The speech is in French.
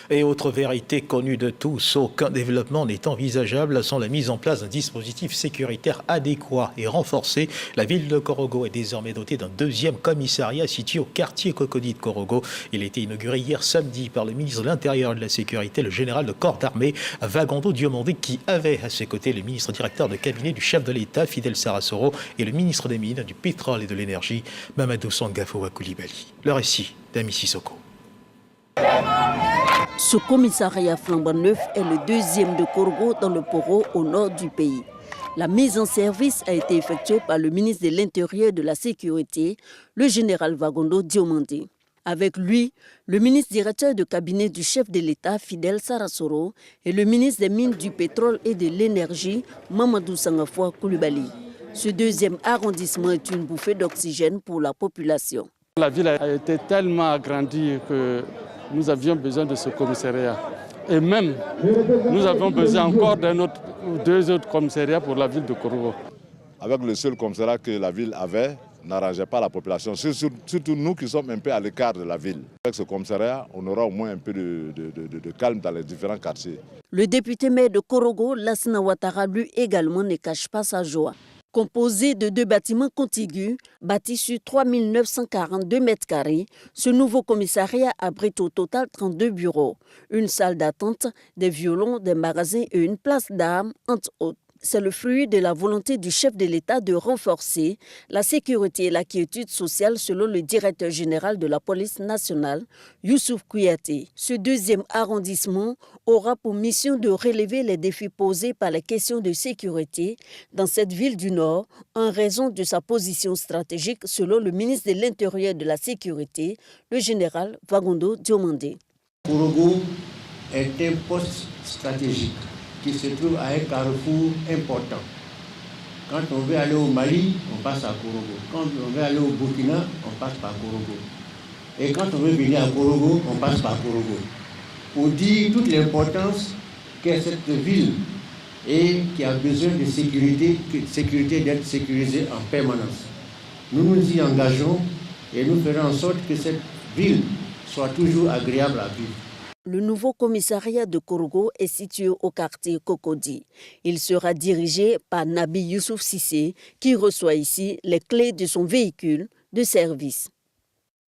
Et autre vérité connue de tous, aucun développement n'est envisageable sans la mise en place d'un dispositif sécuritaire adéquat et renforcé. La ville de Korogo est désormais dotée d'un deuxième commissariat situé au quartier Cocody de Korogo. Il a été inauguré hier samedi par le ministre de l'Intérieur et de la Sécurité, le général de corps d'armée Vagondo Diomandé, qui avait à ses côtés le ministre directeur de cabinet du chef de l'État, Fidel Sarasoro, et le ministre des Mines, du Pétrole et de l'Énergie, Mamadou Sangafoua Koulibaly. Le récit d'Ami Sissoko. Ce commissariat flambant neuf est le deuxième de Korogo dans le Poro au nord du pays. La mise en service a été effectuée par le ministre de l'Intérieur et de la Sécurité, le général Vagondo Diomandé. Avec lui, le ministre directeur de cabinet du chef de l'État, Fidel Sarasoro, et le ministre des Mines, du Pétrole et de l'Énergie, Mamadou Sangafoua Koulibaly. Ce deuxième arrondissement est une bouffée d'oxygène pour la population. La ville a été tellement agrandie que nous avions besoin de ce commissariat. Et même, nous avons besoin encore deux autres commissariats pour la ville de Korogo. Avec le seul commissariat que la ville avait, n'arrangeait pas la population, surtout nous qui sommes un peu à l'écart de la ville. Avec ce commissariat, on aura au moins un peu de calme dans les différents quartiers. Le député maire de Korogo, Lassina Ouattara, lui également ne cache pas sa joie. Composé de deux bâtiments contigus, bâtis sur 3942 mètres carrés, ce nouveau commissariat abrite au total 32 bureaux, une salle d'attente, des violons, des magasins et une place d'armes, entre autres. C'est le fruit de la volonté du chef de l'État de renforcer la sécurité et la quiétude sociale selon le directeur général de la police nationale, Youssouf Kouyaté. Ce deuxième arrondissement aura pour mission de relever les défis posés par les questions de sécurité dans cette ville du Nord en raison de sa position stratégique selon le ministre de l'Intérieur et de la Sécurité, le général Vagondo Diomandé. Korogo est un poste stratégique qui se trouve à un carrefour important. Quand on veut aller au Mali, on passe à Korogo. Quand on veut aller au Burkina, on passe par Korogo. Et quand on veut venir à Korogo, on passe par Korogo. Pour dire toute l'importance qu'est cette ville et qui a besoin de sécurité d'être sécurisée en permanence. Nous nous y engageons et nous ferons en sorte que cette ville soit toujours agréable à vivre. Le nouveau commissariat de Korogo est situé au quartier Cocody. Il sera dirigé par Nabi Youssouf Sissé, qui reçoit ici les clés de son véhicule de service.